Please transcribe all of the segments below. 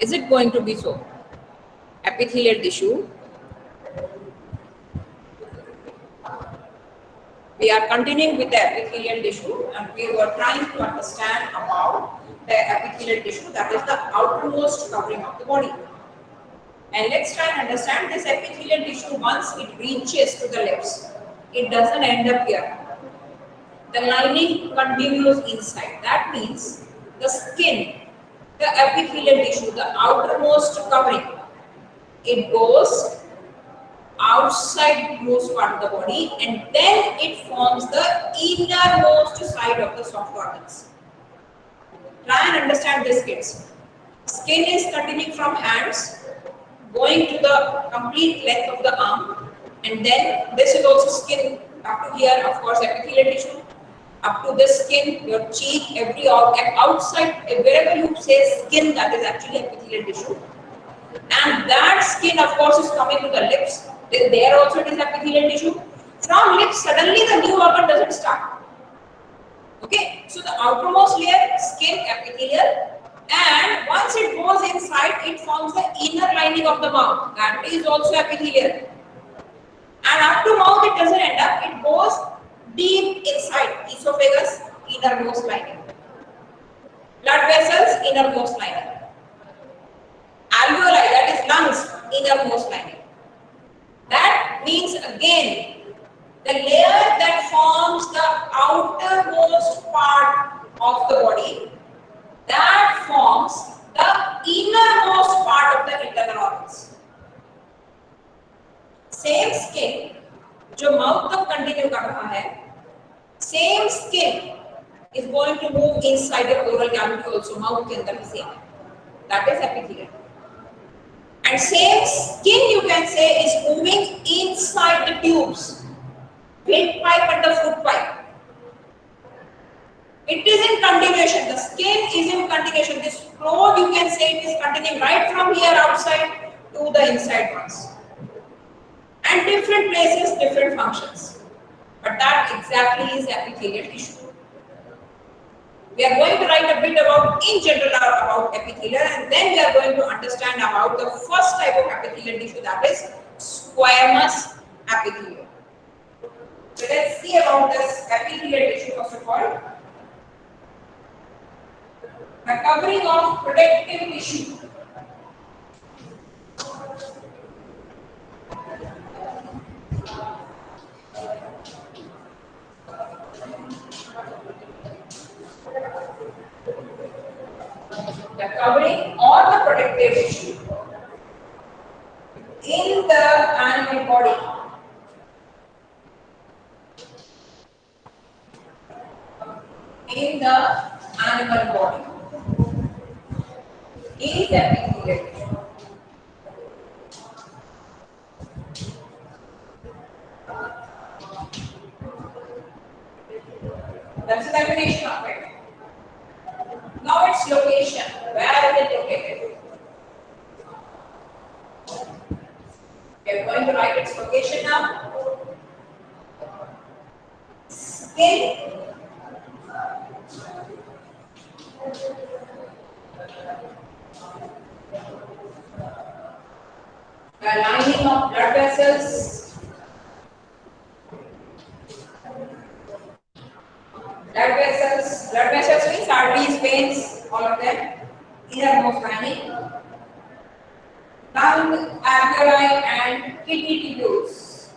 Is it going to be so? Epithelial tissue. We are continuing with the epithelial tissue, and we were trying to understand about the epithelial tissue, that is the outermost covering of the body. And let's try and understand this epithelial tissue. Once it reaches to the lips, it doesn't end up here. The lining continues inside. That means the skin, the epithelial tissue, the outermost covering, it goes outside most part of the body, and then it forms the innermost side of the soft organs. Try and understand this, kids. Skin is continuing from hands, going to the complete length of the arm, and then this is also skin up to here, of course, epithelial tissue, up to this skin, your cheek, every outside, wherever you say skin, that is actually epithelial tissue. And that skin, of course, is coming to the lips. There also it is epithelial tissue. From lips, suddenly the new organ doesn't start. Okay, so the outermost layer, skin, epithelial, and once it goes inside, it forms the inner lining of the mouth. That is also epithelial. And up to mouth, it doesn't end up. It goes deep inside, esophagus, innermost lining. Blood vessels, innermost lining. Alveoli, that is lungs, innermost lining. That means again, the layer that forms the outermost part of the body, that forms the innermost part of the internal organs. Same skin, जो mouth तक continue कर रहा है, same skin is going to move inside the oral cavity also, mouth के अंदर भी same है. That is epithelial. And same skin, you can say, is moving inside the tubes, windpipe and the foot pipe. It is in continuation. The skin is in continuation. This flow, you can say, it is continuing right from here outside to the inside ones. And different places, different functions. But that exactly is epithelial tissue. We are going to write a bit about, in general, about epithelial, and then we are going to understand about the first type of epithelial tissue, that is squamous epithelium. So let's see about this epithelial tissue first of all. The covering of protective tissue. The covering or the protective tissue in the animal body. In the animal body is epithelial tissue. That's the definition of it. Now its location. Where is it located? We are going to write its location now. Skin. The lining of blood vessels. Blood vessels means arteries, veins, all of them. Innermost lining. Lung, alveoli, and kidney tubules.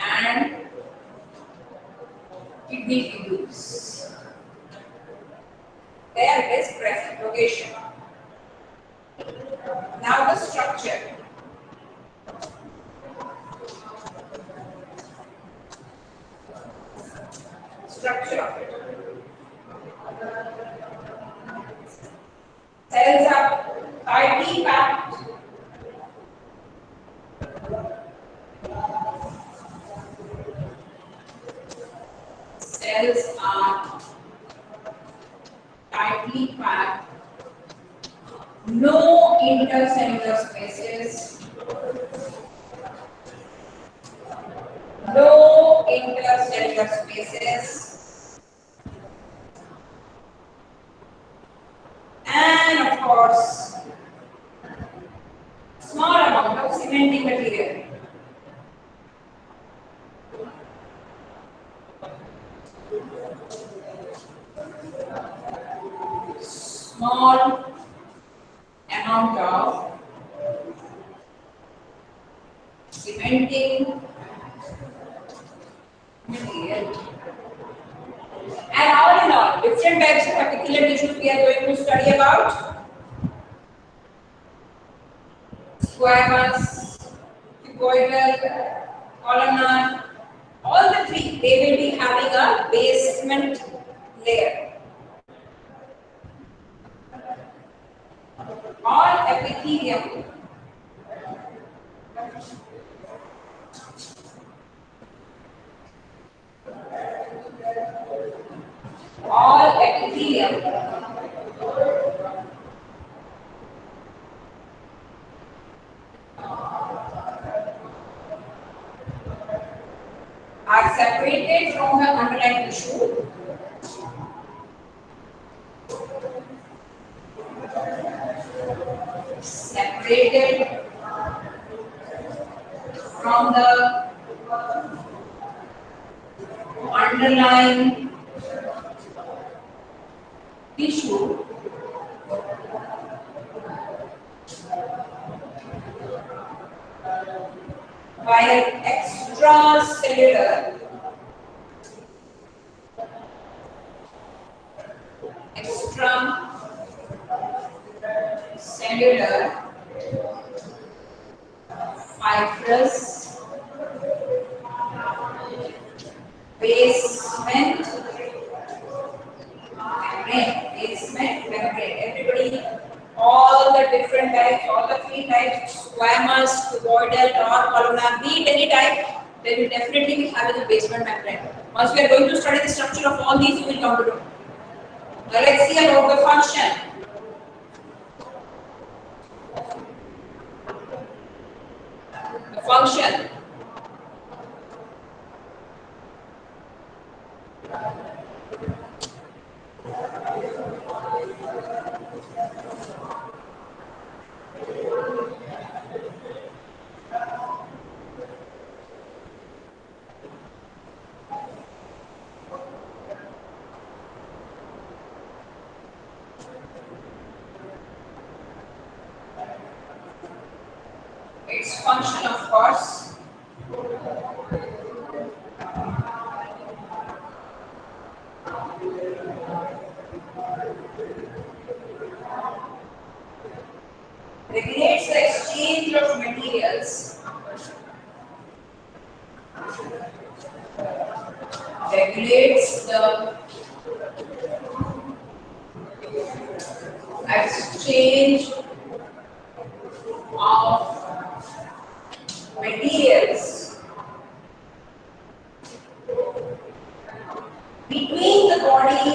And kidney tubules. There it is present location. Now the structure. Structure of it. Cells are tightly packed. Cells are intercellular spaces, and of course, small amount of cementing material. Small amount of cementing material. And all in all, different types of epithelial tissues we are going to study about. Squamous, cuboidal, columnar, all the three, they will be having a basement layer. All epithelium are separated from the underlying tissue separated from the underlying tissue by an extracellular fibrous basement membrane. Everybody, all the different types, all the three types, squamous, cuboidal, or columnar, be it any type, they will definitely be having a basement membrane. Once we are going to study the structure of all these, you will come to know. Now let's see about the function. The function. Its function, of course, regulates the exchange of materials, regulates the exchange of materials between the body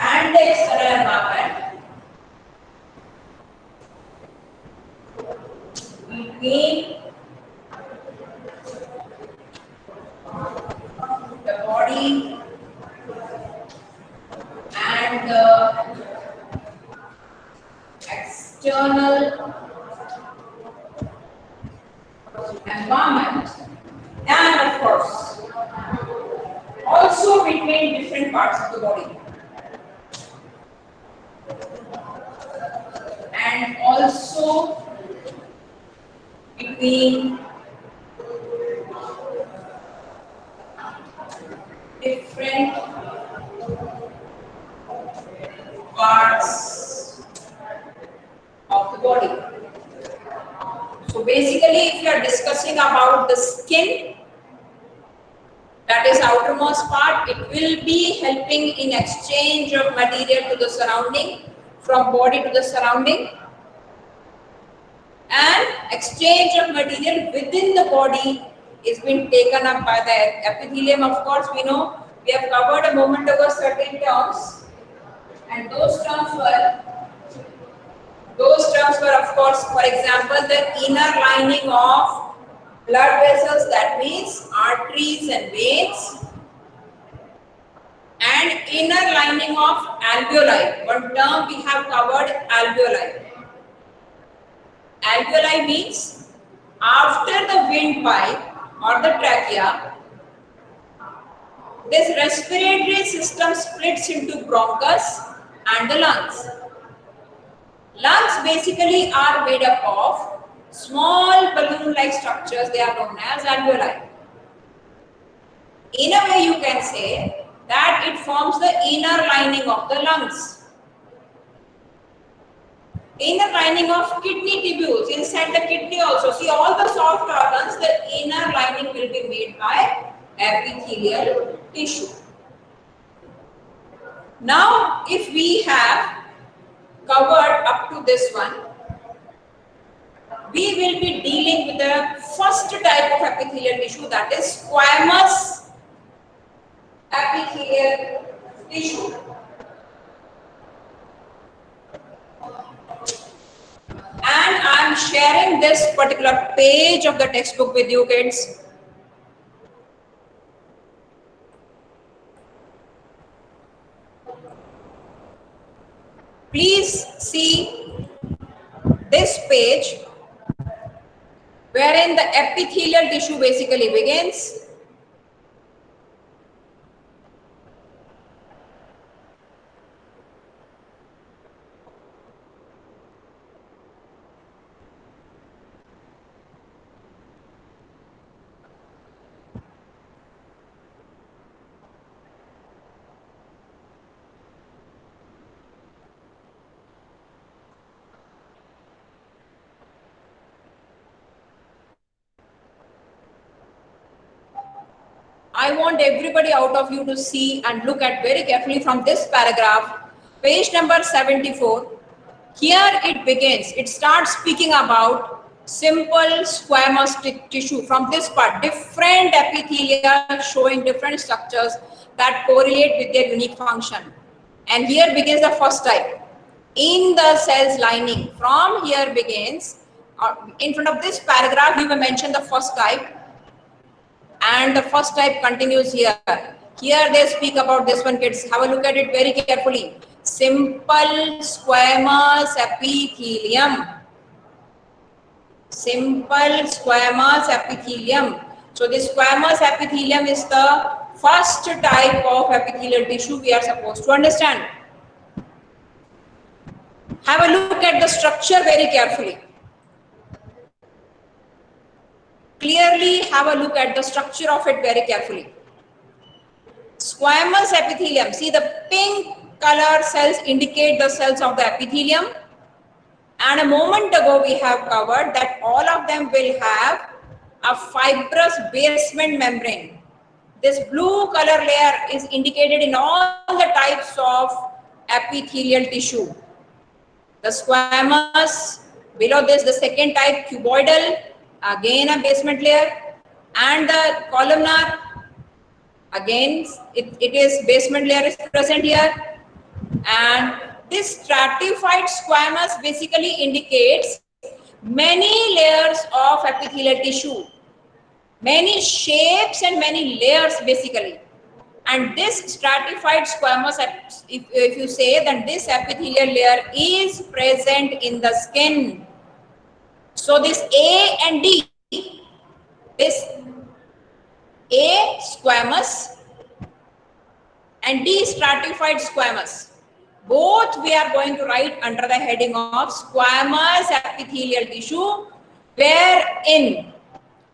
and the external environment, between the body and the external environment, and of course also between different parts of the body, and also between different parts of the body. So basically, if you are discussing about the skin, that is outermost part, it will be helping in exchange of material to the surrounding, from body to the surrounding, and exchange of material within the body is being taken up by the epithelium. Of course, we know we have covered a moment ago certain terms, and those terms were, of course, for example, the inner lining of Blood vessels, that means arteries and veins. And inner lining of alveoli. One term we have covered, alveoli. Alveoli means after the windpipe or the trachea, this respiratory system splits into bronchus and the lungs. Lungs basically are made up of small balloon-like structures. They are known as alveoli. In a way, you can say that it forms the inner lining of the lungs. Inner lining of kidney tubules, inside the kidney also. See, all the soft organs, the inner lining will be made by epithelial tissue. Now, if we have covered up to this one, we will be dealing with the first type of epithelial tissue, that is squamous epithelial tissue. And I am sharing this particular page of the textbook with you kids. Please see this page wherein the epithelial tissue basically begins. I want everybody out of you to see and look at very carefully from this paragraph, page number 74. Here it begins. It starts speaking about simple squamous tissue. From this part, different epithelia showing different structures that correlate with their unique function. And here begins the first type. In the cell's lining, from here begins, in front of this paragraph, we will mention the first type. And the first type continues here. Here they speak about this one, kids. Have a look at it very carefully. Simple squamous epithelium. Simple squamous epithelium. So this squamous epithelium is the first type of epithelial tissue we are supposed to understand. Have a look at the structure very carefully. Clearly have a look at the structure of it very carefully. Squamous epithelium. See, the pink color cells indicate the cells of the epithelium. And a moment ago we have covered that all of them will have a fibrous basement membrane. This blue color layer is indicated in all the types of epithelial tissue. The squamous, below this the second type, cuboidal, again a basement layer, and the columnar, again it is basement layer is present here. And this stratified squamous basically indicates many layers of epithelial tissue, many shapes and many layers basically. And this stratified squamous, if you say, then this epithelial layer is present in the skin. So this A and D, this A squamous and D stratified squamous, both we are going to write under the heading of squamous epithelial tissue, wherein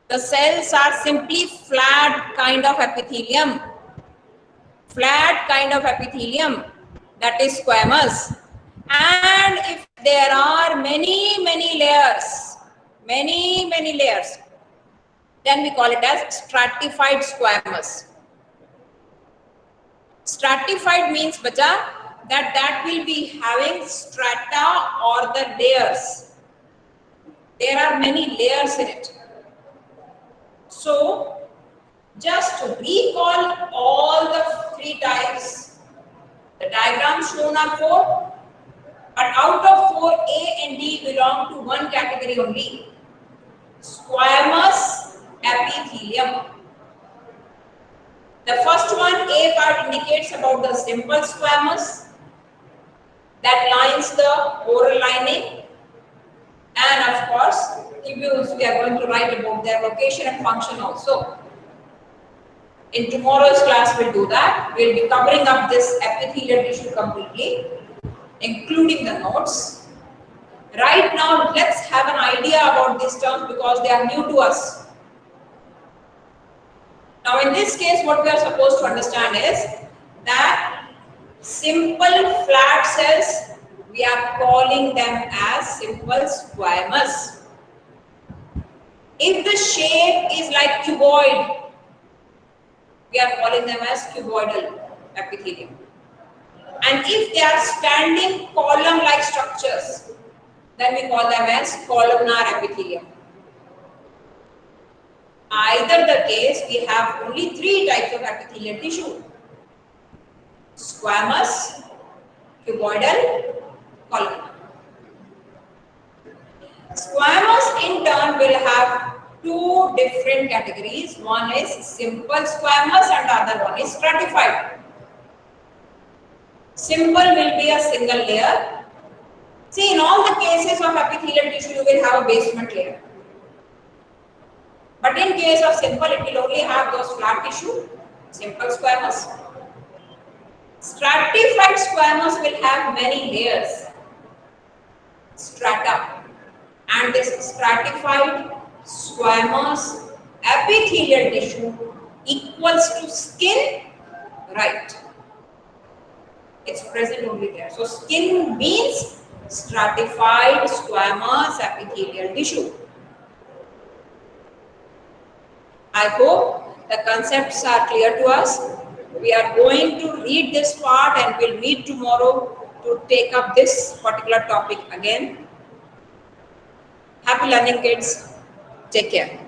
the cells are simply flat kind of epithelium. Flat kind of epithelium, that is squamous. And if there are many layers, many layers, then we call it as stratified squamous. Stratified means, bacha, that will be having strata or the layers. There are many layers in it. So just to recall all the three types. The diagram shown are 4, but out of 4, A and D belong to one category only. Squamous epithelium. The first one, A part, indicates about the simple squamous that lines the oral lining, and of course tubules, we are going to write about their location and function also. In tomorrow's class we'll do that. We'll be covering up this epithelial tissue completely, including the notes. Right now let's have an idea about these terms because they are new to us. Now in this case what we are supposed to understand is that simple flat cells, we are calling them as simple squamous. If the shape is like cuboid, we are calling them as cuboidal epithelium. And if they are standing column-like structures, then we call them as columnar epithelium. Either the case, we have only three types of epithelial tissue: squamous, cuboidal, columnar. Squamous in turn will have two different categories. One is simple squamous and the other one is stratified. Simple will be a single layer. See, in all the cases of epithelial tissue, you will have a basement layer. But in case of simple, it will only have those flat tissue, simple squamous. Stratified squamous will have many layers, strata. And this stratified squamous epithelial tissue equals to skin, right? It's present only there. So skin means stratified squamous epithelial tissue. I hope the concepts are clear to us. We are going to read this part and we'll meet tomorrow to take up this particular topic again. Happy learning, kids. Take care.